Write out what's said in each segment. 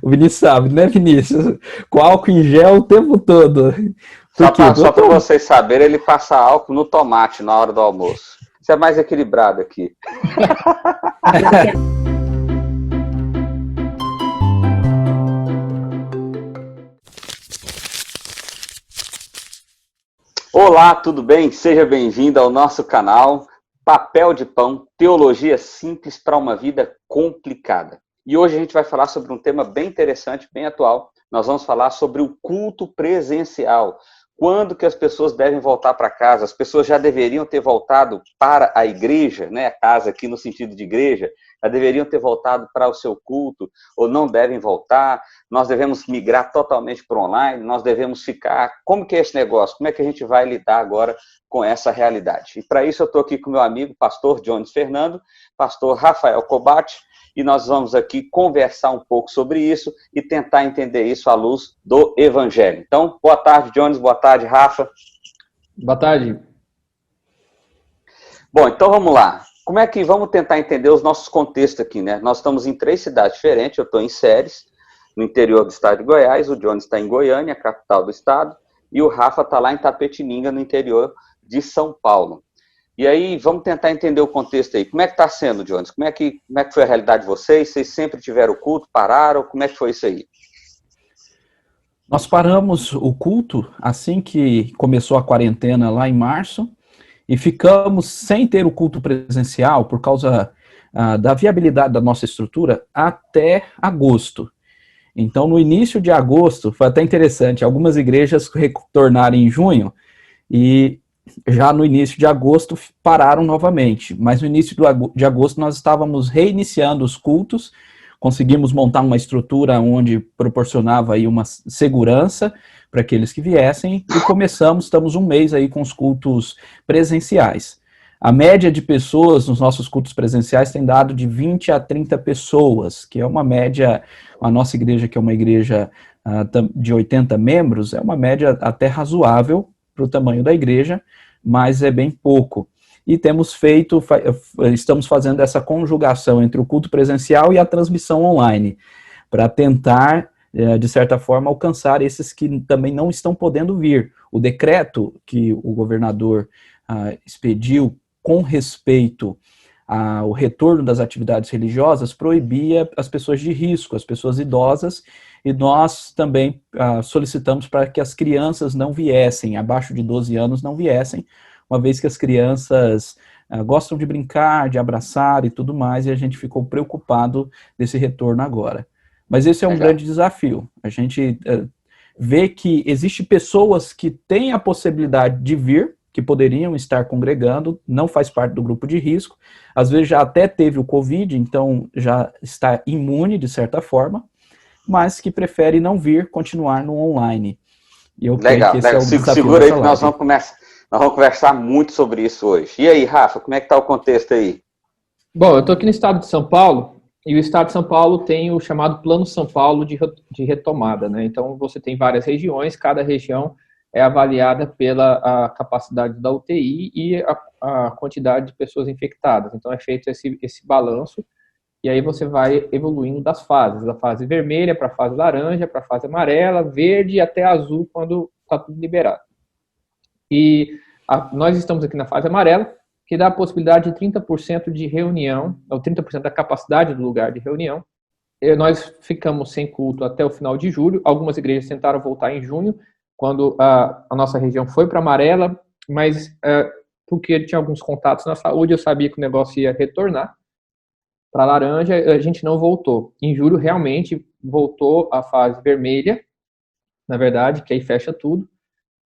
O Vinícius sabe, né, Vinícius? Com álcool em gel o tempo todo. Por quê? Só para vocês saberem, ele passa álcool no tomate na hora do almoço. Isso é mais equilibrado aqui. Olá, tudo bem? Seja bem-vindo ao nosso canal Papel de Pão, Teologia Simples para uma Vida Complicada. E hoje a gente vai falar sobre um tema bem interessante, bem atual. Nós vamos falar sobre o culto presencial. Quando que as pessoas devem voltar para casa? As pessoas já deveriam ter voltado para a igreja, né? A casa aqui no sentido de igreja, já deveriam ter voltado para o seu culto, ou não devem voltar? Nós devemos migrar totalmente para o online? Nós devemos ficar? Como que é esse negócio? Como é que a gente vai lidar agora com essa realidade? E para isso eu estou aqui com meu amigo, pastor Jones Fernando, pastor Rafael Cobate, e nós vamos aqui conversar um pouco sobre isso e tentar entender isso à luz do Evangelho. Então, boa tarde, Jones, boa tarde, Rafa. Boa tarde. Bom, então vamos lá. Como é que vamos tentar entender os nossos contextos aqui, né? Nós estamos em 3 cidades diferentes, eu estou em Ceres, no interior do estado de Goiás, o Jones está em Goiânia, capital do estado, e o Rafa está lá em Tapetininga, no interior de São Paulo. E aí, vamos tentar entender o contexto aí. Como é que está sendo, Jones? Como é que foi a realidade de vocês? Vocês sempre tiveram culto? Pararam? Como é que foi isso aí? Nós paramos o culto assim que começou a quarentena lá em março e ficamos sem ter o culto presencial por causa da viabilidade da nossa estrutura até agosto. Então, no início de agosto, foi até interessante, algumas igrejas retornaram em junho e já no início de agosto pararam novamente, mas no início de agosto nós estávamos reiniciando os cultos, conseguimos montar uma estrutura onde proporcionava aí uma segurança para aqueles que viessem e estamos um mês aí com os cultos presenciais. A média de pessoas nos nossos cultos presenciais tem dado de 20 a 30 pessoas, que é uma média, a nossa igreja, que é uma igreja de 80 membros, é uma média até razoável para o tamanho da igreja, mas é bem pouco. E estamos fazendo essa conjugação entre o culto presencial e a transmissão online, para tentar, de certa forma, alcançar esses que também não estão podendo vir. O decreto que o governador expediu com respeito ao retorno das atividades religiosas proibia as pessoas de risco, as pessoas idosas, e nós também solicitamos para que as crianças não viessem, abaixo de 12 anos não viessem, uma vez que as crianças gostam de brincar, de abraçar e tudo mais, e a gente ficou preocupado desse retorno agora. Mas esse é um grande desafio. A gente vê que existem pessoas que têm a possibilidade de vir, que poderiam estar congregando, não faz parte do grupo de risco, às vezes já até teve o Covid, então já está imune de certa forma, mas que prefere não vir, continuar no online. E eu creio que esse é o desafio. Segura aí que nós vamos conversar muito sobre isso hoje. E aí, Rafa, como é que está o contexto aí? Bom, eu estou aqui no estado de São Paulo, e o estado de São Paulo tem o chamado Plano São Paulo de retomada, né? Então, você tem várias regiões, cada região é avaliada pela capacidade da UTI e a quantidade de pessoas infectadas. Então, é feito esse balanço, e aí você vai evoluindo das fases, da fase vermelha para a fase laranja, para a fase amarela, verde até azul, quando está tudo liberado. E nós estamos aqui na fase amarela, que dá a possibilidade de 30% de reunião, ou 30% da capacidade do lugar de reunião. E nós ficamos sem culto até o final de julho. Algumas igrejas tentaram voltar em junho, quando a nossa região foi para amarela, mas porque tinha alguns contatos na saúde, eu sabia que o negócio ia retornar. Para laranja, a gente não voltou. Em julho, realmente, voltou a fase vermelha, na verdade, que aí fecha tudo.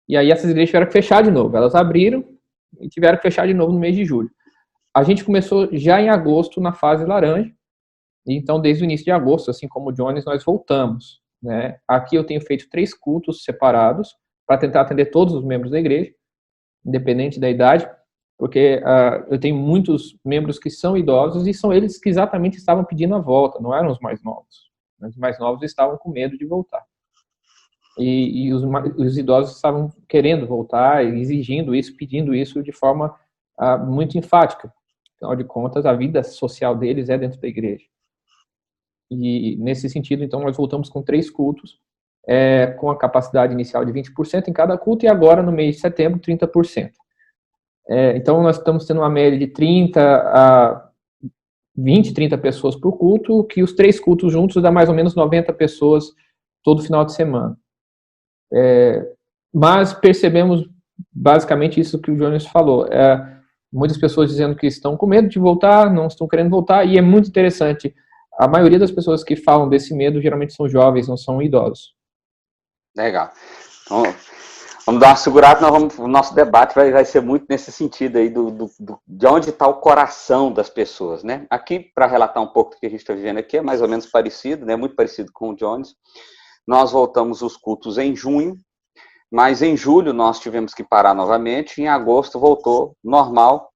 E aí essas igrejas tiveram que fechar de novo. Elas abriram e tiveram que fechar de novo no mês de julho. A gente começou já em agosto na fase laranja. Então, desde o início de agosto, assim como o Jones, nós voltamos, né? Aqui eu tenho feito 3 cultos separados para tentar atender todos os membros da igreja, independente da idade, porque eu tenho muitos membros que são idosos e são eles que exatamente estavam pedindo a volta, não eram os mais novos. Os mais novos estavam com medo de voltar. E os idosos estavam querendo voltar, exigindo isso, pedindo isso de forma muito enfática. Afinal de contas, a vida social deles é dentro da igreja. E nesse sentido, então, nós voltamos com 3 cultos, com a capacidade inicial de 20% em cada culto, e agora, no mês de setembro, 30%. Então, nós estamos tendo uma média de 30 pessoas por culto, que os 3 cultos juntos dá mais ou menos 90 pessoas todo final de semana. Mas percebemos basicamente isso que o Jones falou. Muitas pessoas dizendo que estão com medo de voltar, não estão querendo voltar, e é muito interessante. A maioria das pessoas que falam desse medo geralmente são jovens, não são idosos. Legal. Então, vamos dar uma segurada, o nosso debate vai ser muito nesse sentido aí de onde está o coração das pessoas, né? Aqui, para relatar um pouco do que a gente está vivendo aqui, é mais ou menos parecido, né? Muito parecido com o Jones. Nós voltamos os cultos em junho, mas em julho nós tivemos que parar novamente, e em agosto voltou normal,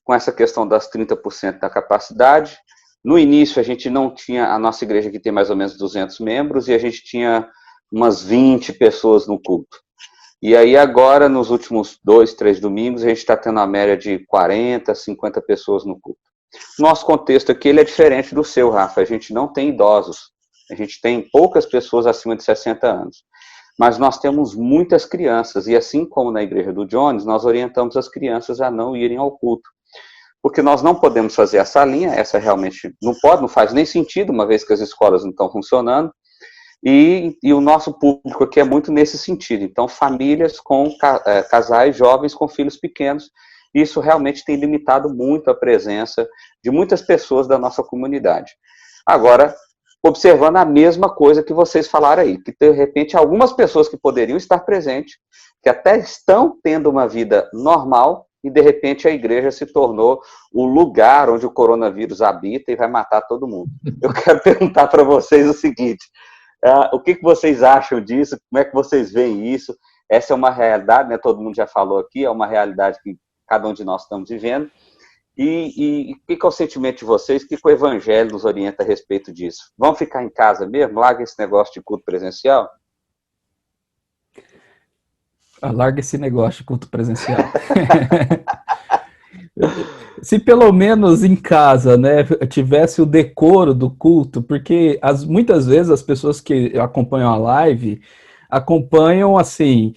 com essa questão das 30% da capacidade. No início a gente não tinha, a nossa igreja aqui tem mais ou menos 200 membros, e a gente tinha umas 20 pessoas no culto. E aí agora, nos últimos 2, 3 domingos, a gente está tendo a média de 40, 50 pessoas no culto. Nosso contexto aqui ele é diferente do seu, Rafa. A gente não tem idosos, a gente tem poucas pessoas acima de 60 anos. Mas nós temos muitas crianças, e assim como na igreja do Jones, nós orientamos as crianças a não irem ao culto. Porque nós não podemos fazer essa linha, essa realmente não faz nem sentido, uma vez que as escolas não estão funcionando, e o nosso público aqui é muito nesse sentido. Então, famílias com casais jovens com filhos pequenos, isso realmente tem limitado muito a presença de muitas pessoas da nossa comunidade. Agora, observando a mesma coisa que vocês falaram aí, que de repente algumas pessoas que poderiam estar presentes, que até estão tendo uma vida normal, e de repente a igreja se tornou o lugar onde o coronavírus habita e vai matar todo mundo. Eu quero perguntar para vocês o seguinte, o que vocês acham disso? Como é que vocês veem isso? Essa é uma realidade, né? Todo mundo já falou aqui, é uma realidade que cada um de nós estamos vivendo. E o que é o sentimento de vocês? O que o Evangelho nos orienta a respeito disso? Vão ficar em casa mesmo? Larga esse negócio de culto presencial? Larga esse negócio de culto presencial. Se pelo menos em casa, né, tivesse o decoro do culto, porque muitas vezes as pessoas que acompanham a live acompanham assim,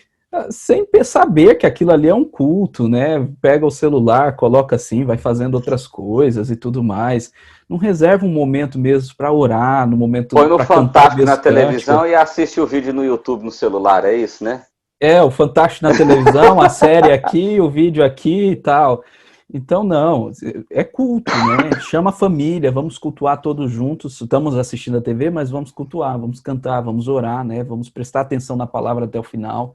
sem saber que aquilo ali é um culto, né? Pega o celular, coloca assim, vai fazendo outras coisas e tudo mais. Não reserva um momento mesmo para orar, no momento põe no Fantástico na televisão e assiste o vídeo no YouTube no celular, é isso, né? O Fantástico na televisão, a série aqui, o vídeo aqui e tal. Então, não, é culto, né? Chama a família, vamos cultuar todos juntos. Estamos assistindo a TV, mas vamos cultuar, vamos cantar, vamos orar, né? Vamos prestar atenção na palavra até o final.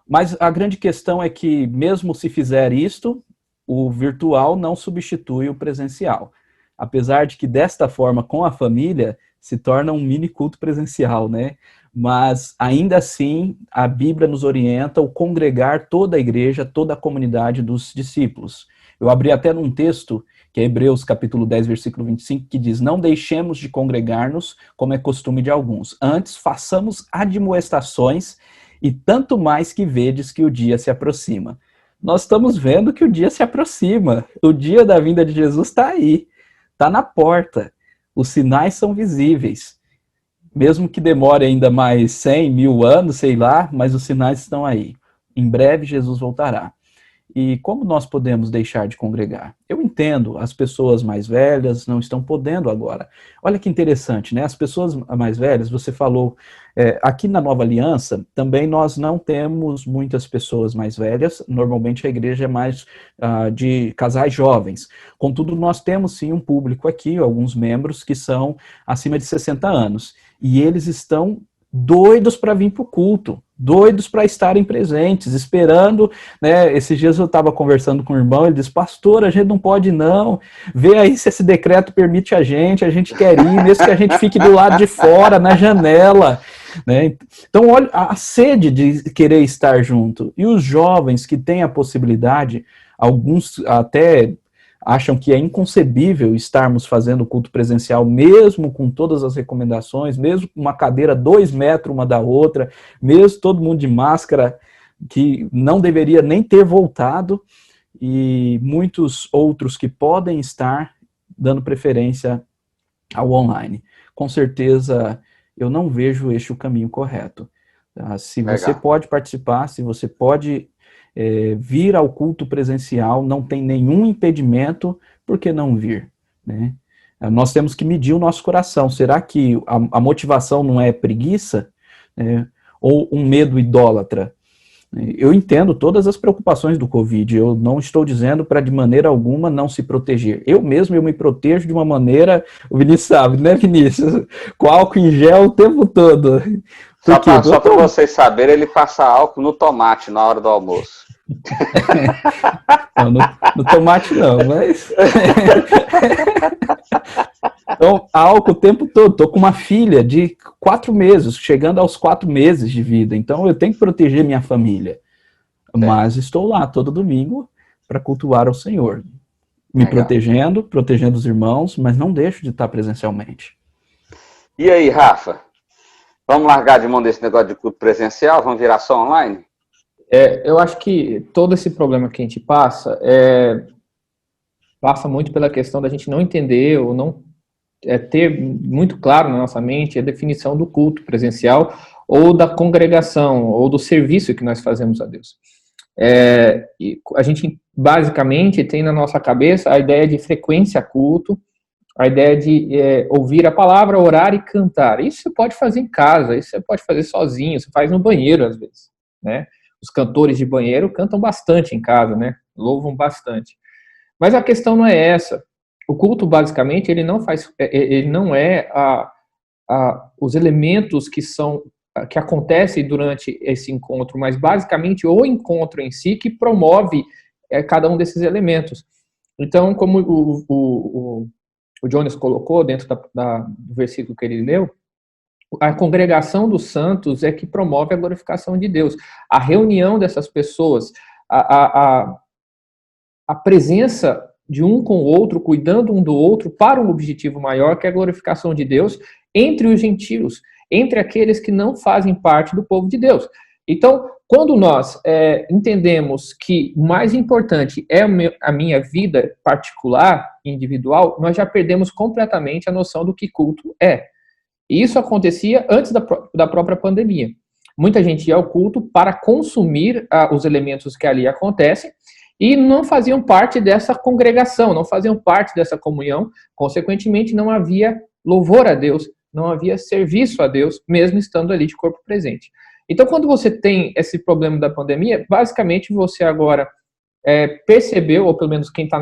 Mas a grande questão é que, mesmo se fizer isto, o virtual não substitui o presencial. Apesar de que, desta forma, com a família, se torna um mini culto presencial, né? Mas, ainda assim, a Bíblia nos orienta a congregar toda a igreja, toda a comunidade dos discípulos. Eu abri até num texto, que é Hebreus capítulo 10, versículo 25, que diz, não deixemos de congregar-nos, como é costume de alguns. Antes, façamos admoestações, e tanto mais que vedes que o dia se aproxima. Nós estamos vendo que o dia se aproxima. O dia da vinda de Jesus está aí. Está na porta. Os sinais são visíveis. Mesmo que demore ainda mais 100, 1000 anos, sei lá, mas os sinais estão aí. Em breve Jesus voltará. E como nós podemos deixar de congregar? Eu entendo, as pessoas mais velhas não estão podendo agora. Olha que interessante, né? As pessoas mais velhas, você falou, aqui na Nova Aliança, também nós não temos muitas pessoas mais velhas, normalmente a igreja é mais de casais jovens. Contudo, nós temos sim um público aqui, alguns membros que são acima de 60 anos, e eles estão doidos para vir para o culto, doidos para estarem presentes, esperando, né? Esses dias eu estava conversando com o irmão, ele disse, pastor, a gente não pode não, vê aí se esse decreto permite a gente quer ir, mesmo que a gente fique do lado de fora, na janela, né? Então, olha a sede de querer estar junto, e os jovens que têm a possibilidade, alguns até acham que é inconcebível estarmos fazendo culto presencial, mesmo com todas as recomendações, mesmo com uma cadeira 2 metros uma da outra, mesmo todo mundo de máscara, que não deveria nem ter voltado, e muitos outros que podem estar dando preferência ao online. com certeza eu não vejo este o caminho correto. Tá? Se você Legal. pode participar, se você pode vir ao culto presencial, não tem nenhum impedimento, por que não vir? Né? Nós temos que medir o nosso coração. Será que a motivação não é preguiça? Ou um medo idólatra? Eu entendo todas as preocupações do Covid, eu não estou dizendo para de maneira alguma não se proteger. Eu me protejo de uma maneira, o Vinícius sabe, né, Vinícius? Com álcool em gel o tempo todo. Só para vocês saberem, ele passa álcool no tomate na hora do almoço. Não, no tomate não, mas... Então, álcool o tempo todo. Estou com uma filha de 4 meses, chegando aos 4 meses de vida. Então, eu tenho que proteger minha família. Mas estou lá todo domingo para cultuar ao Senhor. Me protegendo os irmãos, mas não deixo de estar presencialmente. E aí, Rafa? Vamos largar de mão desse negócio de culto presencial? Vamos virar só online? Eu acho que todo esse problema que a gente passa passa muito pela questão da gente não entender ou não ter muito claro na nossa mente a definição do culto presencial ou da congregação ou do serviço que nós fazemos a Deus. E a gente basicamente tem na nossa cabeça a ideia de frequência a culto, a ideia de ouvir a palavra, orar e cantar. Isso você pode fazer em casa, isso você pode fazer sozinho, você faz no banheiro às vezes, né? Os cantores de banheiro cantam bastante em casa, né? Louvam bastante. Mas a questão não é essa. O culto, basicamente, ele não é os elementos que acontecem durante esse encontro, mas basicamente o encontro em si que promove cada um desses elementos. Então, como o Jonas colocou dentro do versículo que ele leu, a congregação dos santos é que promove a glorificação de Deus. A reunião dessas pessoas, a presença de um com o outro, cuidando um do outro para um objetivo maior, que é a glorificação de Deus entre os gentios, entre aqueles que não fazem parte do povo de Deus. Então, quando nós entendemos que o mais importante é a minha vida particular, individual, nós já perdemos completamente a noção do que culto é. E isso acontecia antes da própria pandemia. Muita gente ia ao culto para consumir os elementos que ali acontecem e não faziam parte dessa congregação, não faziam parte dessa comunhão, consequentemente não havia louvor a Deus, não havia serviço a Deus, mesmo estando ali de corpo presente. Então, quando você tem esse problema da pandemia, basicamente você agora percebeu, ou pelo menos quem está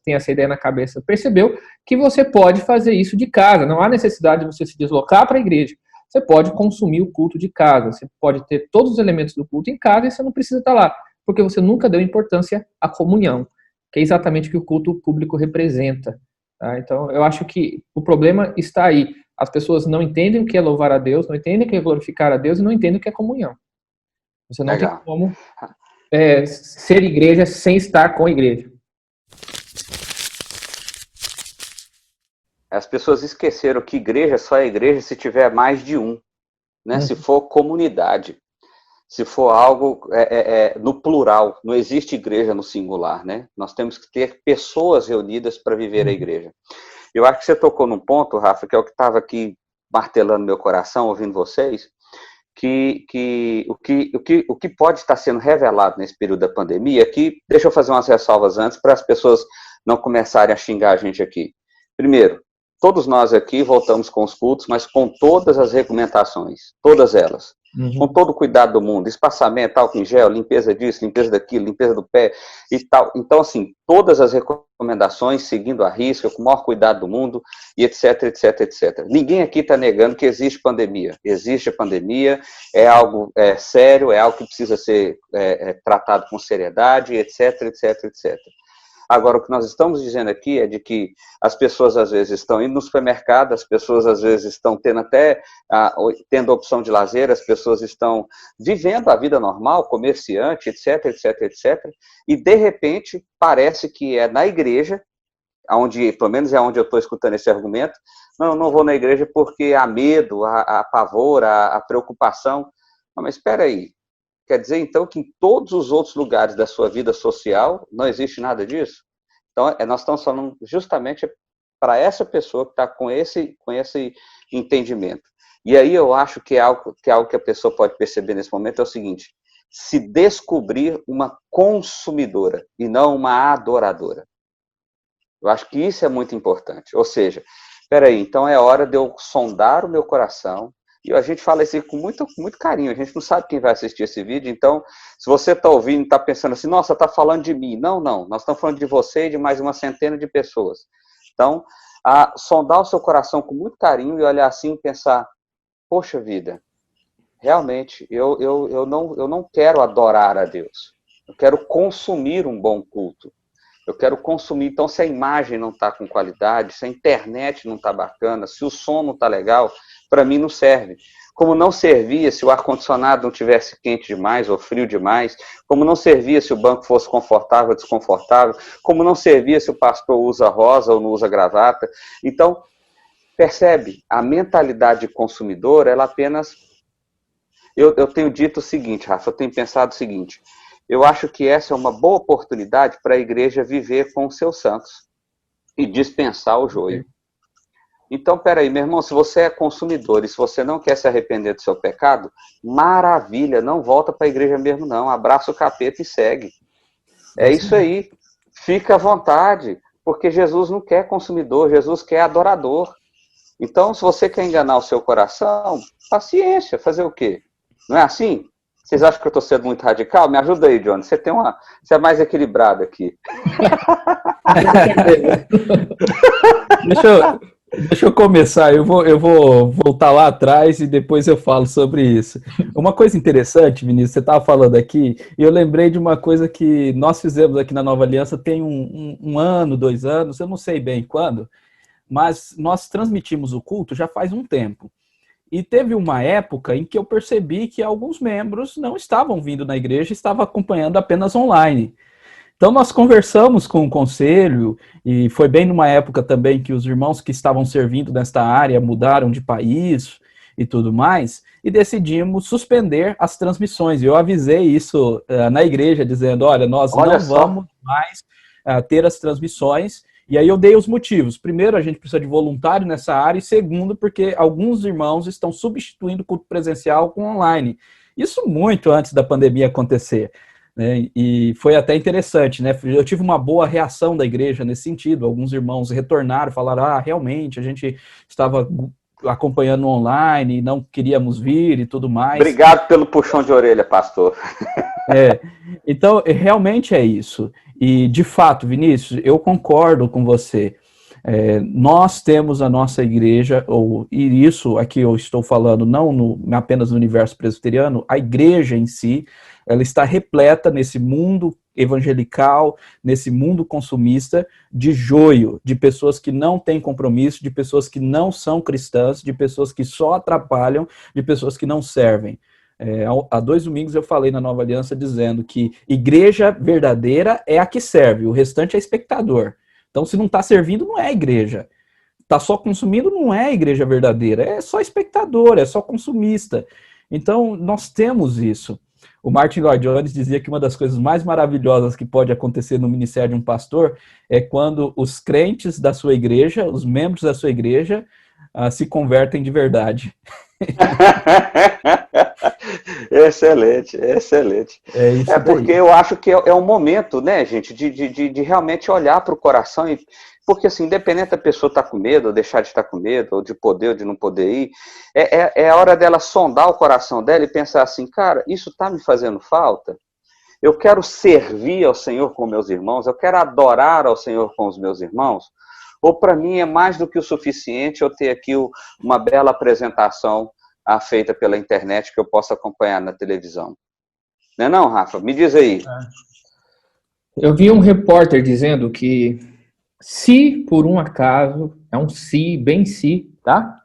tem essa ideia na cabeça, percebeu que você pode fazer isso de casa. Não há necessidade de você se deslocar para a igreja. Você pode consumir o culto de casa. Você pode ter todos os elementos do culto em casa e você não precisa estar lá, porque você nunca deu importância à comunhão, que é exatamente o que o culto público representa. Tá? Então, eu acho que o problema está aí. As pessoas não entendem o que é louvar a Deus, não entendem o que é glorificar a Deus e não entendem o que é comunhão. Você não tem como ser igreja sem estar com a igreja. As pessoas esqueceram que igreja só é igreja se tiver mais de um, né? Se for comunidade, se for algo no plural, não existe igreja no singular, né? Nós temos que ter pessoas reunidas para viver a igreja. Eu acho que você tocou num ponto, Rafa, que é o que estava aqui martelando meu coração, ouvindo vocês, que o que pode estar sendo revelado nesse período da pandemia, que deixa eu fazer umas ressalvas antes para as pessoas não começarem a xingar a gente aqui. Primeiro, todos nós aqui voltamos com os cultos, mas com todas as recomendações, todas elas, com todo o cuidado do mundo, espaçamento, álcool em gel, limpeza disso, limpeza daquilo, limpeza do pé e tal. Então, assim, todas as recomendações, seguindo a risca, com o maior cuidado do mundo, e etc, etc, etc. Ninguém aqui está negando que existe pandemia. Existe a pandemia, é algo sério, é algo que precisa ser tratado com seriedade, etc, etc, etc. Agora, o que nós estamos dizendo aqui é de que as pessoas, às vezes, estão indo no supermercado, as pessoas, às vezes, estão tendo opção de lazer, as pessoas estão vivendo a vida normal, comerciante, etc, etc, etc, e, de repente, parece que é na igreja, pelo menos é onde eu estou escutando esse argumento, não vou na igreja porque há medo, há pavor, há preocupação. Não, mas espera aí. Quer dizer, então, que em todos os outros lugares da sua vida social não existe nada disso? Então, nós estamos falando justamente para essa pessoa que está com esse entendimento. E aí eu acho que é algo que a pessoa pode perceber nesse momento é o seguinte: se descobrir uma consumidora e não uma adoradora. Eu acho que isso é muito importante. Ou seja, peraí, então é hora de eu sondar o meu coração. E a gente fala isso com muito carinho. A gente não sabe quem vai assistir esse vídeo. Então, se você está ouvindo e está pensando assim, nossa, está falando de mim. Não. Nós estamos falando de você e de mais uma centena de pessoas. Então, sondar o seu coração com muito carinho e olhar assim e pensar, poxa vida, realmente, eu não quero adorar a Deus. Eu quero consumir um bom culto. Eu quero consumir. Então, se a imagem não está com qualidade, se a internet não está bacana, se o som não está legal, para mim não serve. Como não servia se o ar-condicionado não tivesse quente demais ou frio demais, como não servia se o banco fosse confortável ou desconfortável, como não servia se o pastor usa rosa ou não usa gravata. Então, percebe, a mentalidade de consumidor, ela apenas... Eu tenho dito o seguinte, Rafa, eu tenho pensado o seguinte: eu acho que essa é uma boa oportunidade para a igreja viver com os seus santos e dispensar o joio. Então, peraí, meu irmão, se você é consumidor e se você não quer se arrepender do seu pecado, maravilha, não volta para a igreja mesmo não, abraça o capeta e segue. É isso aí, fica à vontade, porque Jesus não quer consumidor, Jesus quer adorador. Então, se você quer enganar o seu coração, paciência, fazer o quê? Não é assim? Vocês acham que eu estou sendo muito radical? Me ajuda aí, Johnny. Você é mais equilibrado aqui. Deixa eu começar. Eu vou voltar lá atrás e depois eu falo sobre isso. Uma coisa interessante, Vinícius, você estava falando aqui, e eu lembrei de uma coisa que nós fizemos aqui na Nova Aliança tem um ano, 2 anos, eu não sei bem quando, mas nós transmitimos o culto já faz um tempo. E teve uma época em que eu percebi que alguns membros não estavam vindo na igreja, estavam acompanhando apenas online. Então nós conversamos com o conselho, e foi bem numa época também que os irmãos que estavam servindo nesta área mudaram de país e tudo mais, e decidimos suspender as transmissões. Eu avisei isso na igreja, dizendo, olha, nós não vamos mais ter as transmissões. E aí eu dei os motivos. Primeiro, a gente precisa de voluntário nessa área, e segundo, porque alguns irmãos estão substituindo o culto presencial com online. Isso muito antes da pandemia acontecer, né? E foi até interessante, né? Eu tive uma boa reação da igreja nesse sentido. Alguns irmãos retornaram, falaram, realmente, a gente estava acompanhando online, não queríamos vir e tudo mais. Obrigado pelo puxão de orelha, pastor. Então, realmente é isso. E, de fato, Vinícius, eu concordo com você. Nós temos a nossa igreja, e isso aqui eu estou falando não apenas no universo presbiteriano, a igreja em si, ela está repleta nesse mundo evangelical, nesse mundo consumista, de joio, de pessoas que não têm compromisso, de pessoas que não são cristãs, de pessoas que só atrapalham, de pessoas que não servem. Há 2 domingos eu falei na Nova Aliança dizendo que igreja verdadeira é a que serve, o restante é espectador. Então, se não está servindo, não é igreja. Está só consumindo, não é igreja verdadeira, é só espectador, é só consumista. Então, nós temos isso. O Martin Lloyd-Jones dizia que uma das coisas mais maravilhosas que pode acontecer no ministério de um pastor é quando os crentes da sua igreja, os membros da sua igreja, se convertem de verdade. Excelente. Porque eu acho que é um momento, né, gente, de realmente olhar para o coração, porque assim, independente da pessoa estar com medo, ou deixar de estar com medo, ou de poder ou de não poder ir, é a hora dela sondar o coração dela e pensar assim, cara, isso está me fazendo falta? Eu quero servir ao Senhor com meus irmãos, eu quero adorar ao Senhor com os meus irmãos, ou para mim é mais do que o suficiente eu ter aqui uma bela apresentação feita pela internet que eu possa acompanhar na televisão. Não é não, Rafa? Me diz aí. Eu vi um repórter dizendo que se por um acaso, é um se, bem se, tá?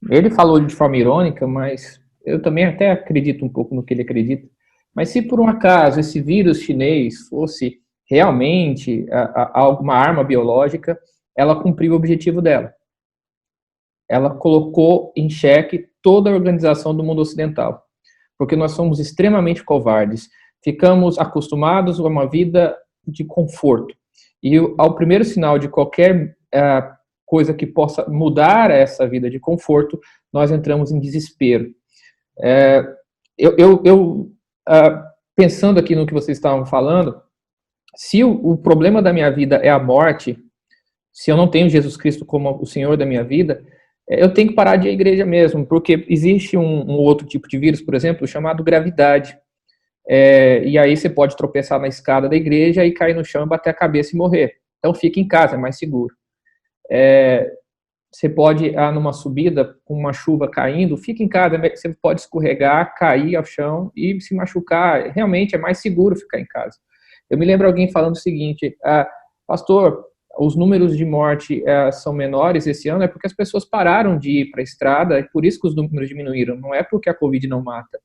Ele falou de forma irônica, mas eu também até acredito um pouco no que ele acredita. Mas se por um acaso esse vírus chinês fosse realmente alguma arma biológica, ela cumpriu o objetivo dela. Ela colocou em xeque toda a organização do mundo ocidental, porque nós somos extremamente covardes, ficamos acostumados a uma vida de conforto, e ao primeiro sinal de qualquer coisa que possa mudar essa vida de conforto, nós entramos em desespero. Pensando aqui no que vocês estavam falando, se o problema da minha vida é a morte, se eu não tenho Jesus Cristo como o Senhor da minha vida, eu tenho que parar de ir à igreja mesmo, porque existe um outro tipo de vírus, por exemplo, chamado gravidade. E aí você pode tropeçar na escada da igreja e cair no chão e bater a cabeça e morrer. Então fique em casa, é mais seguro. Você pode ir numa subida com uma chuva caindo, fique em casa, você pode escorregar, cair ao chão e se machucar. Realmente é mais seguro ficar em casa. Eu me lembro alguém falando o seguinte: pastor, os números de morte são menores esse ano, é porque as pessoas pararam de ir para a estrada, e por isso que os números diminuíram, não é porque a Covid não mata.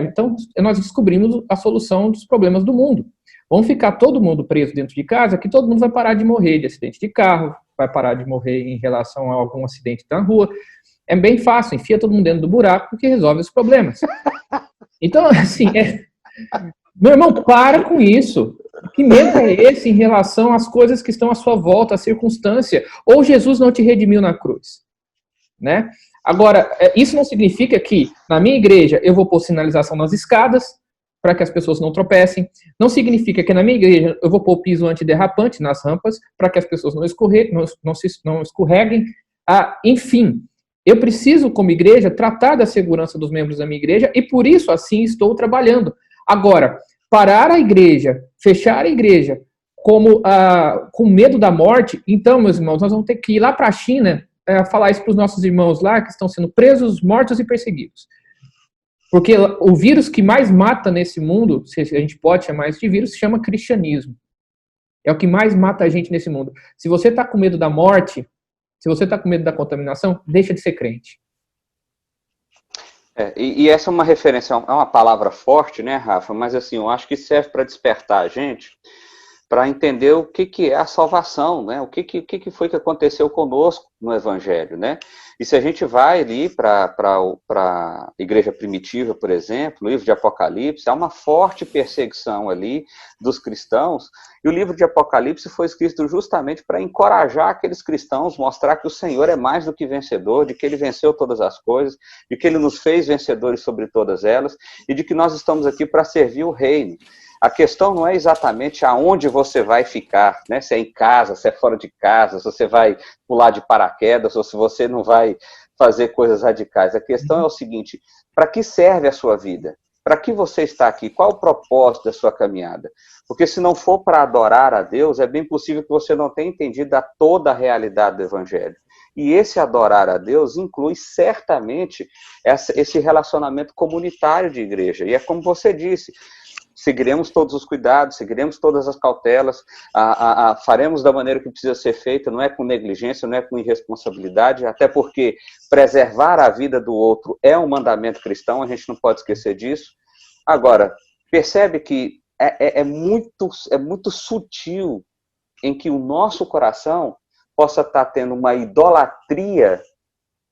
Então, nós descobrimos a solução dos problemas do mundo. Vamos ficar todo mundo preso dentro de casa, que todo mundo vai parar de morrer de acidente de carro, vai parar de morrer em relação a algum acidente na rua. É bem fácil, enfia todo mundo dentro do buraco, que resolve os problemas. Então, assim, meu irmão, para com isso. Que medo é esse em relação às coisas que estão à sua volta, à circunstância? Ou Jesus não te redimiu na cruz? Né? Agora, isso não significa que na minha igreja eu vou pôr sinalização nas escadas para que as pessoas não tropecem. Não significa que na minha igreja eu vou pôr piso antiderrapante nas rampas para que as pessoas não escorreguem. Enfim, eu preciso, como igreja, tratar da segurança dos membros da minha igreja e por isso assim estou trabalhando. Agora, parar a igreja, fechar a igreja com medo da morte, então, meus irmãos, nós vamos ter que ir lá para a China falar isso para os nossos irmãos lá que estão sendo presos, mortos e perseguidos. Porque o vírus que mais mata nesse mundo, se a gente pode chamar isso de vírus, se chama cristianismo. É o que mais mata a gente nesse mundo. Se você está com medo da morte, se você está com medo da contaminação, deixa de ser crente. E essa é uma referência, é uma palavra forte, né, Rafa? Mas assim, eu acho que serve para despertar a gente, para entender o que é a salvação, né? O que foi que aconteceu conosco no Evangelho, né? E se a gente vai ali para a igreja primitiva, por exemplo, no livro de Apocalipse, há uma forte perseguição ali dos cristãos, e o livro de Apocalipse foi escrito justamente para encorajar aqueles cristãos, mostrar que o Senhor é mais do que vencedor, de que Ele venceu todas as coisas, de que Ele nos fez vencedores sobre todas elas, e de que nós estamos aqui para servir o reino. A questão não é exatamente aonde você vai ficar, né? Se é em casa, se é fora de casa, se você vai pular de paraquedas ou se você não vai fazer coisas radicais. A questão é o seguinte: para que serve a sua vida? Para que você está aqui? Qual o propósito da sua caminhada? Porque se não for para adorar a Deus, é bem possível que você não tenha entendido toda a realidade do Evangelho. E esse adorar a Deus inclui certamente esse relacionamento comunitário de igreja. E é como você disse, seguiremos todos os cuidados, seguiremos todas as cautelas, faremos da maneira que precisa ser feita, não é com negligência, não é com irresponsabilidade, até porque preservar a vida do outro é um mandamento cristão, a gente não pode esquecer disso. Agora, percebe que é muito sutil em que o nosso coração possa estar tendo uma idolatria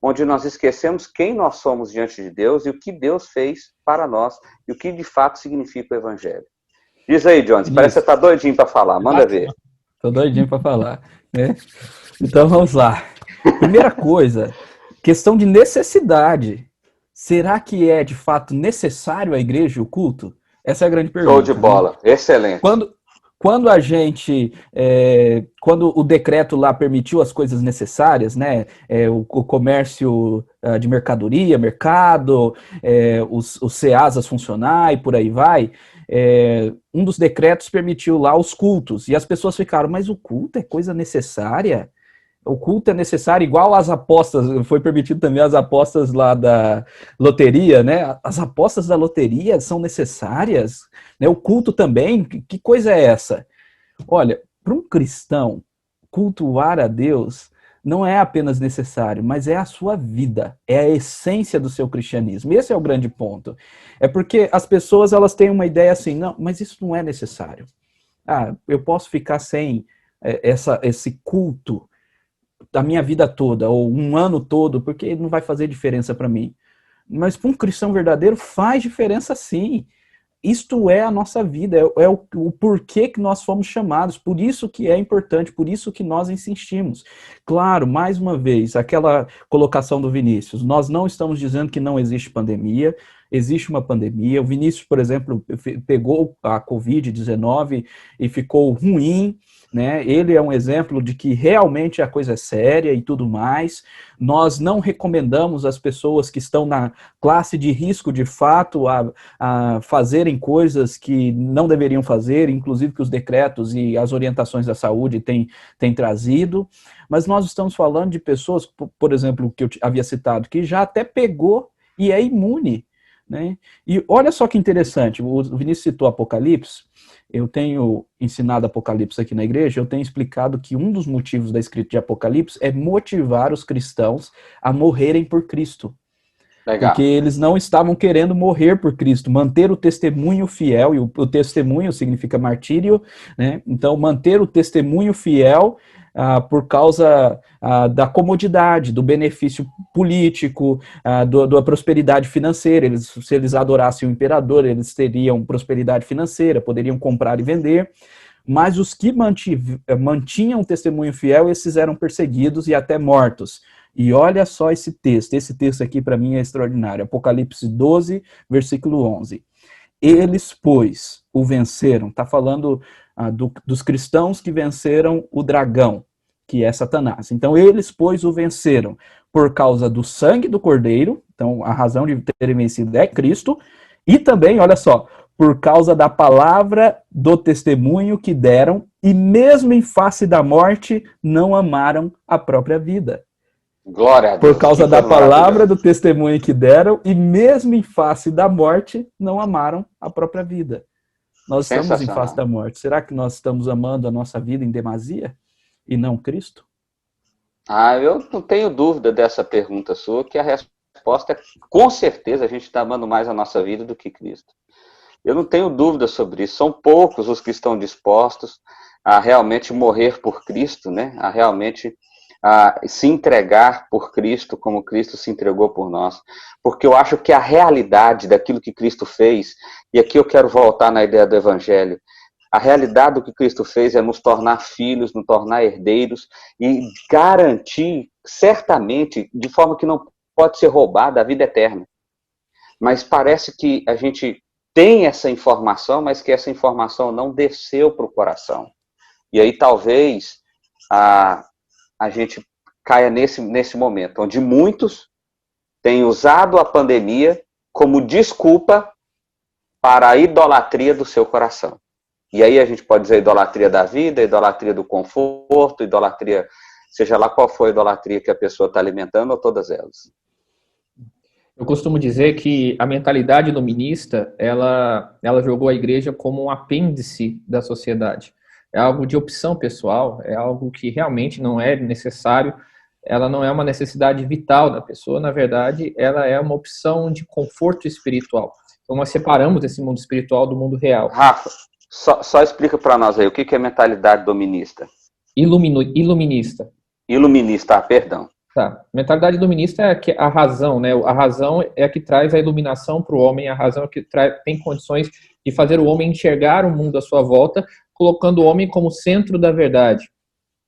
onde nós esquecemos quem nós somos diante de Deus e o que Deus fez para nós e o que de fato significa o Evangelho. Diz aí, Jones, parece que você está doidinho para falar, manda ver. Estou doidinho para falar, né? Então vamos lá. Primeira coisa, questão de necessidade. Será que é de fato necessário a igreja e o culto? Essa é a grande pergunta. Show de bola, né? Excelente. Quando o decreto lá permitiu as coisas necessárias, né, o comércio de mercadoria, mercado, os CEASAs funcionar e por aí vai, um dos decretos permitiu lá os cultos, e as pessoas ficaram, mas o culto é coisa necessária? O culto é necessário igual as apostas, foi permitido também as apostas lá da loteria, né? As apostas da loteria são necessárias, né? O culto também, que coisa é essa? Olha, para um cristão, cultuar a Deus não é apenas necessário, mas é a sua vida, é a essência do seu cristianismo. Esse é o grande ponto. É porque as pessoas elas têm uma ideia assim, não, mas isso não é necessário. Eu posso ficar sem esse culto da minha vida toda, ou um ano todo, porque não vai fazer diferença para mim. Mas para um cristão verdadeiro faz diferença sim. isto é a nossa vida, é o porquê que nós fomos chamados, por isso que é importante, por isso que nós insistimos. Claro, mais uma vez, aquela colocação do Vinícius, nós não estamos dizendo que não existe pandemia, existe uma pandemia. O Vinícius, por exemplo, pegou a Covid-19 e ficou ruim, né? Ele é um exemplo de que realmente a coisa é séria e tudo mais. Nós não recomendamos as pessoas que estão na classe de risco, de fato, a fazerem coisas que não deveriam fazer, inclusive que os decretos e as orientações da saúde têm trazido. Mas nós estamos falando de pessoas, por exemplo, que eu havia citado, que já até pegou e é imune, né? E olha só que interessante, o Vinícius citou Apocalipse. Eu tenho ensinado Apocalipse aqui na igreja, eu tenho explicado que um dos motivos da escrita de Apocalipse é motivar os cristãos a morrerem por Cristo. Legal. Porque eles não estavam querendo morrer por Cristo, manter o testemunho fiel, e o testemunho significa martírio, né? Então, manter o testemunho fiel por causa da comodidade, do benefício político, da prosperidade financeira. Se eles adorassem o imperador, eles teriam prosperidade financeira, poderiam comprar e vender. Mas os que mantinham o testemunho fiel, esses eram perseguidos e até mortos. E olha só esse texto aqui para mim é extraordinário, Apocalipse 12, versículo 11. Eles, pois, o venceram, está falando dos cristãos que venceram o dragão, que é Satanás. Então, eles, pois, o venceram por causa do sangue do Cordeiro, então a razão de terem vencido é Cristo, e também, olha só, por causa da palavra do testemunho que deram, e mesmo em face da morte, não amaram a própria vida. Glória a Deus. Por causa da palavra do testemunho que deram, e mesmo em face da morte, não amaram a própria vida. Nós estamos em face da morte. Será que nós estamos amando a nossa vida em demasia e não Cristo? Eu não tenho dúvida dessa pergunta sua, que a resposta é, com certeza, a gente está amando mais a nossa vida do que Cristo. Eu não tenho dúvida sobre isso. São poucos os que estão dispostos a realmente morrer por Cristo, né? A realmente se entregar por Cristo como Cristo se entregou por nós. Porque eu acho que a realidade daquilo que Cristo fez, e aqui eu quero voltar na ideia do Evangelho, a realidade do que Cristo fez é nos tornar filhos, nos tornar herdeiros e garantir, certamente, de forma que não pode ser roubada, a vida eterna. Mas parece que a gente tem essa informação, mas que essa informação não desceu para o coração. E aí talvez a gente caia nesse momento, onde muitos têm usado a pandemia como desculpa para a idolatria do seu coração. E aí a gente pode dizer idolatria da vida, idolatria do conforto, idolatria, seja lá qual for a idolatria que a pessoa está alimentando, ou todas elas. Eu costumo dizer que a mentalidade iluminista, ela jogou a igreja como um apêndice da sociedade. É algo de opção pessoal, é algo que realmente não é necessário, ela não é uma necessidade vital da pessoa, na verdade, ela é uma opção de conforto espiritual. Então nós separamos esse mundo espiritual do mundo real. Rafa, só explica para nós aí, o que é mentalidade dominista? Iluminista. Iluminista, perdão. Tá. Mentalidade iluminista é a razão, né? A razão é a que traz a iluminação para o homem, a razão é que tem condições de fazer o homem enxergar o mundo à sua volta, colocando o homem como centro da verdade.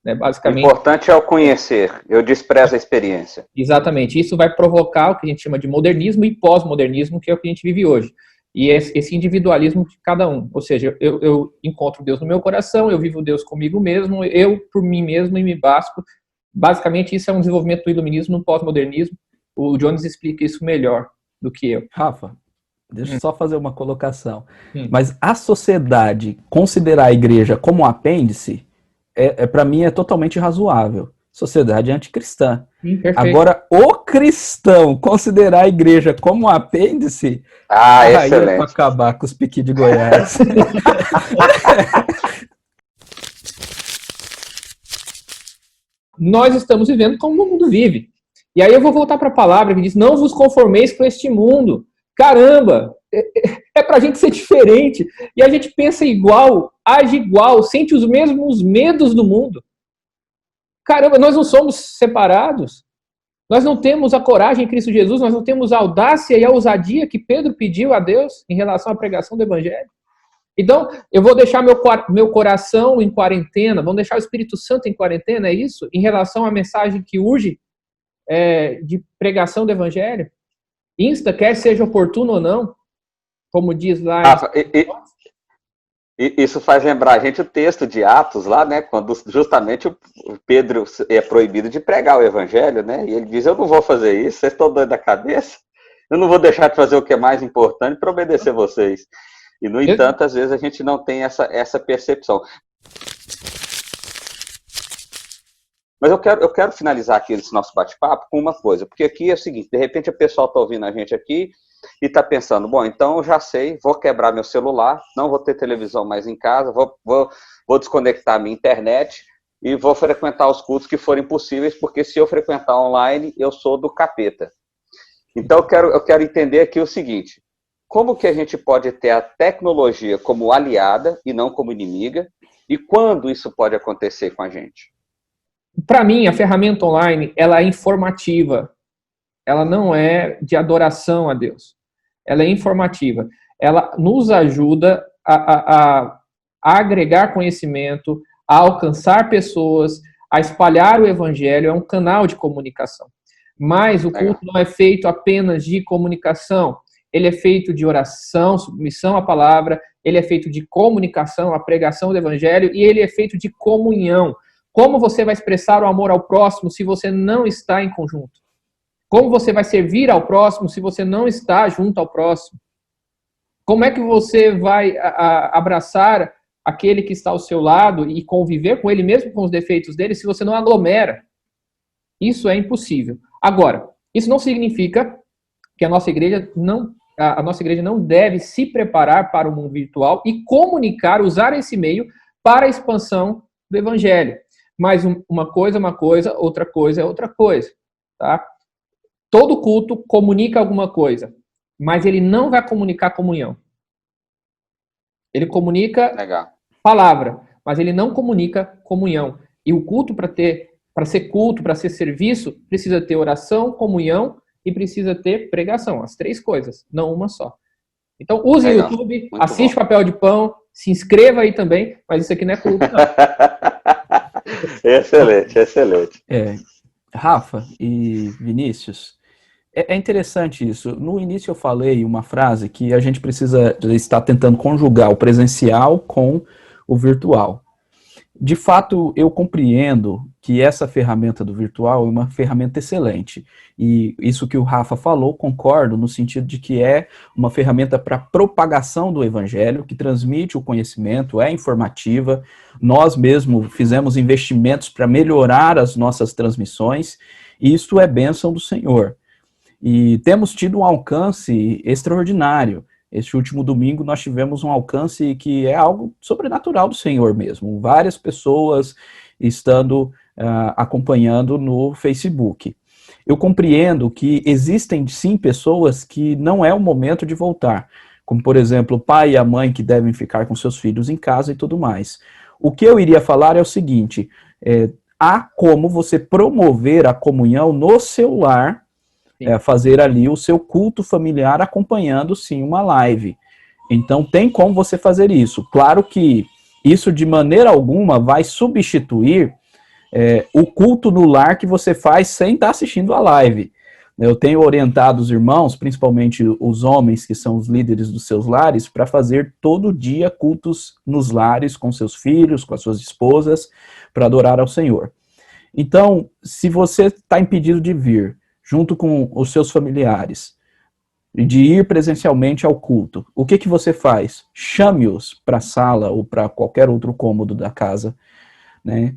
Né? Basicamente, o importante é o conhecer, eu desprezo a experiência. Exatamente. Isso vai provocar o que a gente chama de modernismo e pós-modernismo, que é o que a gente vive hoje. E esse individualismo de cada um. Ou seja, eu encontro Deus no meu coração, eu vivo Deus comigo mesmo, eu por mim mesmo e me basto. Basicamente, isso é um desenvolvimento do iluminismo no pós-modernismo. O Jones explica isso melhor do que eu. Rafa, deixa eu só fazer uma colocação. Mas a sociedade considerar a igreja como um apêndice, para mim, é totalmente razoável. Sociedade anticristã. Agora, o cristão considerar a igreja como um apêndice, aí é para acabar com os piqui de Goiás. Nós estamos vivendo como o mundo vive. E aí eu vou voltar para a palavra que diz, não vos conformeis com este mundo. Caramba, é para a gente ser diferente. E a gente pensa igual, age igual, sente os mesmos medos do mundo. Caramba, nós não somos separados. Nós não temos a coragem em Cristo Jesus, nós não temos a audácia e a ousadia que Pedro pediu a Deus em relação à pregação do Evangelho. Então, eu vou deixar meu coração em quarentena, vamos deixar o Espírito Santo em quarentena, é isso? Em relação à mensagem que urge de pregação do Evangelho? Quer seja oportuno ou não, como diz lá... Isso faz lembrar a gente o texto de Atos lá, né? Quando justamente o Pedro é proibido de pregar o evangelho, né? E ele diz, eu não vou fazer isso, vocês estão doidos da cabeça? Eu não vou deixar de fazer o que é mais importante para obedecer vocês. E, no entanto, às vezes a gente não tem essa percepção. Mas eu quero finalizar aqui esse nosso bate-papo com uma coisa, porque aqui é o seguinte, de repente o pessoal está ouvindo a gente aqui e está pensando, bom, então eu já sei, vou quebrar meu celular, não vou ter televisão mais em casa, vou desconectar minha internet e vou frequentar os cultos que forem possíveis, porque se eu frequentar online, eu sou do capeta. Então eu quero entender aqui o seguinte, como que a gente pode ter a tecnologia como aliada e não como inimiga, e quando isso pode acontecer com a gente? Para mim, a ferramenta online, ela é informativa. Ela não é de adoração a Deus. Ela é informativa. Ela nos ajuda a agregar conhecimento, a alcançar pessoas, a espalhar o evangelho. É um canal de comunicação. Mas o culto não é feito apenas de comunicação. Ele é feito de oração, submissão à palavra. Ele é feito de comunicação, a pregação do evangelho. E ele é feito de comunhão. Como você vai expressar o amor ao próximo se você não está em conjunto? Como você vai servir ao próximo se você não está junto ao próximo? Como é que você vai abraçar aquele que está ao seu lado e conviver com ele, mesmo com os defeitos dele, se você não aglomera? Isso é impossível. Agora, isso não significa que a nossa igreja não deve se preparar para o mundo virtual e comunicar, usar esse meio para a expansão do evangelho. Mas uma coisa é uma coisa, outra coisa é outra coisa, tá? Todo culto comunica alguma coisa, mas ele não vai comunicar comunhão. Ele comunica palavra, mas ele não comunica comunhão. E o culto, para ser culto, para ser serviço, precisa ter oração, comunhão e precisa ter pregação. As três coisas, não uma só. Então, use o YouTube, muito assiste bom. Papel de Pão, se inscreva aí também, mas isso aqui não é culto, não. Excelente, excelente. Rafa e Vinícius, é interessante isso. No início eu falei uma frase que a gente precisa estar tentando conjugar o presencial com o virtual. De fato, eu compreendo que essa ferramenta do virtual é uma ferramenta excelente. E isso que o Rafa falou, concordo, no sentido de que é uma ferramenta para propagação do evangelho, que transmite o conhecimento, é informativa. Nós mesmos fizemos investimentos para melhorar as nossas transmissões, e isto é bênção do Senhor. E temos tido um alcance extraordinário. Este último domingo nós tivemos um alcance que é algo sobrenatural do Senhor mesmo. Várias pessoas estando acompanhando no Facebook. Eu compreendo que existem sim pessoas que não é o momento de voltar. Como, por exemplo, o pai e a mãe que devem ficar com seus filhos em casa e tudo mais. O que eu iria falar é o seguinte, há como você promover a comunhão no seu lar, fazer ali o seu culto familiar acompanhando, sim, uma live. Então, tem como você fazer isso. Claro que isso, de maneira alguma, vai substituir o culto no lar que você faz sem estar assistindo a live. Eu tenho orientado os irmãos, principalmente os homens, que são os líderes dos seus lares, para fazer todo dia cultos nos lares, com seus filhos, com as suas esposas, para adorar ao Senhor. Então, se você está impedido de vir, junto com os seus familiares, de ir presencialmente ao culto, o que você faz? Chame-os para a sala ou para qualquer outro cômodo da casa, né?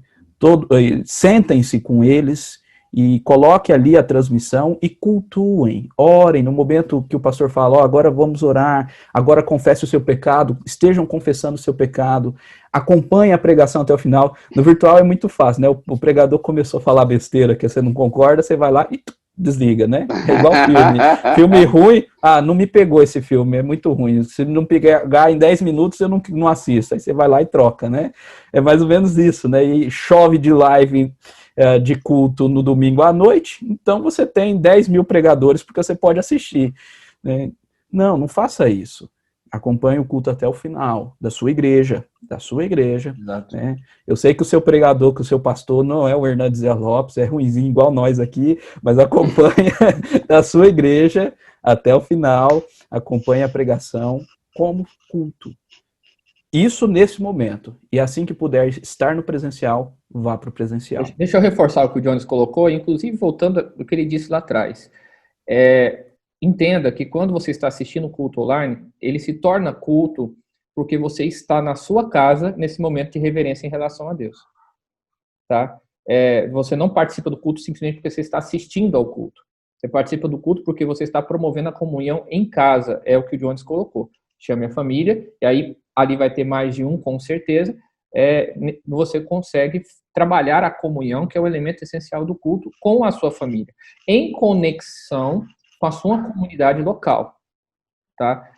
Sentem-se com eles e coloque ali a transmissão e cultuem, orem, no momento que o pastor fala, agora vamos orar, agora confesse o seu pecado, estejam confessando o seu pecado, acompanhe a pregação até o final. No virtual é muito fácil, né? O pregador começou a falar besteira que você não concorda, você vai lá e desliga, né? É igual filme. Filme ruim, não me pegou esse filme, é muito ruim. Se não pegar em 10 minutos, eu não assisto. Aí você vai lá e troca, né? É mais ou menos isso, né? E chove de live de culto no domingo à noite, então você tem 10 mil pregadores porque você pode assistir. Né? Não faça isso. Acompanhe o culto até o final, da sua igreja. Né? Eu sei que o seu pregador, que o seu pastor não é o Hernandes Zé Lopes, é ruinzinho igual nós aqui, mas acompanhe da sua igreja até o final, acompanhe a pregação como culto. Isso nesse momento. E assim que puder estar no presencial, vá para o presencial. Deixa eu reforçar o que o Jones colocou, inclusive voltando ao que ele disse lá atrás. Entenda que quando você está assistindo o culto online, ele se torna culto porque você está na sua casa nesse momento de reverência em relação a Deus. Tá? Você não participa do culto simplesmente porque você está assistindo ao culto. Você participa do culto porque você está promovendo a comunhão em casa. É o que o Jones colocou. Chame a família, e aí ali vai ter mais de um, com certeza. Você consegue trabalhar a comunhão, que é o elemento essencial do culto, com a sua família, em conexão com a sua comunidade local, tá?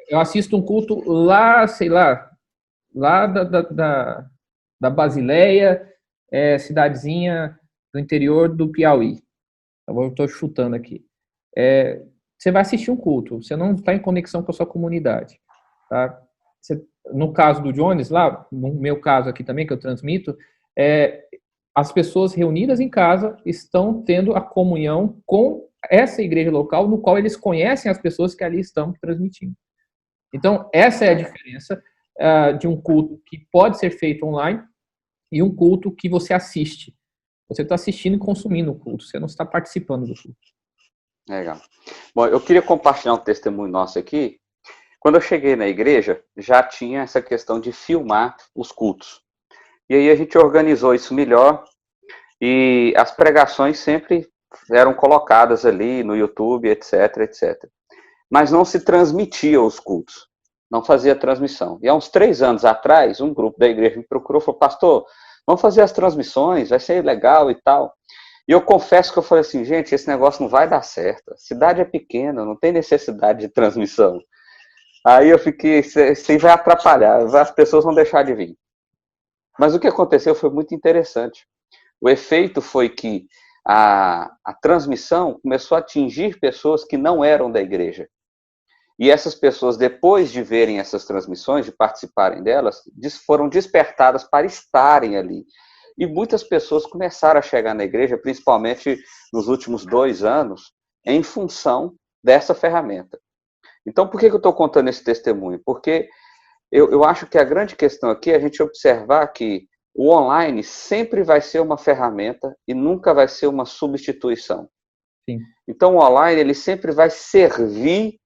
Eu assisto um culto lá, sei lá da Basileia, cidadezinha do interior do Piauí. Eu estou chutando aqui. Você vai assistir um culto, você não está em conexão com a sua comunidade, tá? No caso do Jones, lá, no meu caso aqui também, que eu transmito, as pessoas reunidas em casa estão tendo a comunhão com essa igreja local, no qual eles conhecem as pessoas que ali estão transmitindo. Então, essa é a diferença de um culto que pode ser feito online e um culto que você assiste. Você está assistindo e consumindo o culto, você não está participando do culto. Legal. Bom, eu queria compartilhar um testemunho nosso aqui. Quando eu cheguei na igreja, já tinha essa questão de filmar os cultos. E aí a gente organizou isso melhor e as pregações sempre eram colocadas ali no YouTube, etc, etc. Mas não se transmitia os cultos, não fazia transmissão. E há uns 3 anos atrás, um grupo da igreja me procurou e falou: pastor, vamos fazer as transmissões, vai ser legal e tal. E eu confesso que eu falei assim, gente, esse negócio não vai dar certo. A cidade é pequena, não tem necessidade de transmissão. Aí eu fiquei, isso vai atrapalhar, as pessoas vão deixar de vir. Mas o que aconteceu foi muito interessante. O efeito foi que a transmissão começou a atingir pessoas que não eram da igreja. E essas pessoas, depois de verem essas transmissões, de participarem delas, foram despertadas para estarem ali. E muitas pessoas começaram a chegar na igreja, principalmente nos últimos 2 anos, em função dessa ferramenta. Então, por que eu estou contando esse testemunho? Porque eu acho que a grande questão aqui é a gente observar que o online sempre vai ser uma ferramenta e nunca vai ser uma substituição. Sim. Então, o online ele sempre vai servir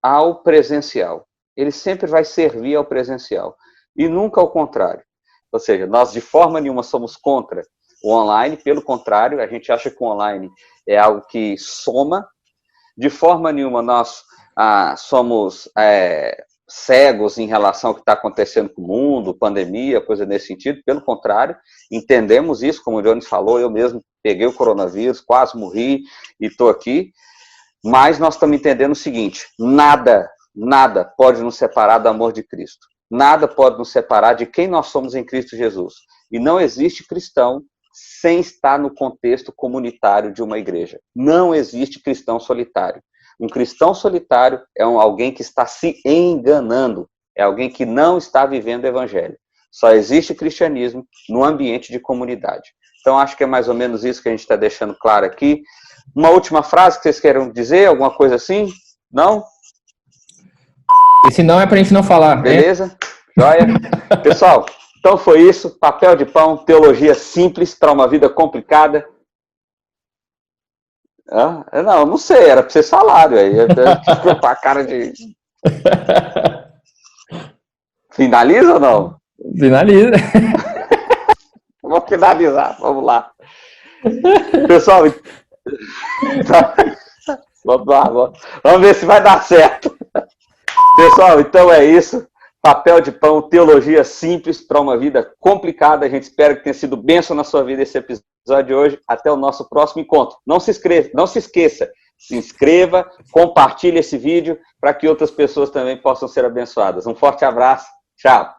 ao presencial. Ele sempre vai servir ao presencial. E nunca ao contrário. Ou seja, nós de forma nenhuma somos contra o online. Pelo contrário, a gente acha que o online é algo que soma. De forma nenhuma nós somos cegos em relação ao que está acontecendo com o mundo, pandemia, coisa nesse sentido. Pelo contrário, entendemos isso, como o Jones falou, eu mesmo peguei o coronavírus, quase morri e estou aqui. Mas nós estamos entendendo o seguinte, nada pode nos separar do amor de Cristo. Nada pode nos separar de quem nós somos em Cristo Jesus. E não existe cristão sem estar no contexto comunitário de uma igreja. Não existe cristão solitário. Um cristão solitário é alguém que está se enganando, é alguém que não está vivendo o evangelho. Só existe cristianismo no ambiente de comunidade. Então, acho que é mais ou menos isso que a gente está deixando claro aqui. Uma última frase que vocês queiram dizer, alguma coisa assim? Não? Esse não é para a gente não falar. Beleza? Joia? Pessoal, então foi isso. Papel de pão, teologia simples para uma vida complicada. Não sei, era para vocês falarem. Aí. A cara de... Finaliza ou não? Finaliza. Vou finalizar, vamos lá. Pessoal, vamos ver se vai dar certo. Pessoal, então é isso. Papel de pão, teologia simples para uma vida complicada. A gente espera que tenha sido bênção na sua vida esse episódio de hoje. Até o nosso próximo encontro. Não se esqueça, se inscreva, compartilhe esse vídeo para que outras pessoas também possam ser abençoadas. Um forte abraço. Tchau.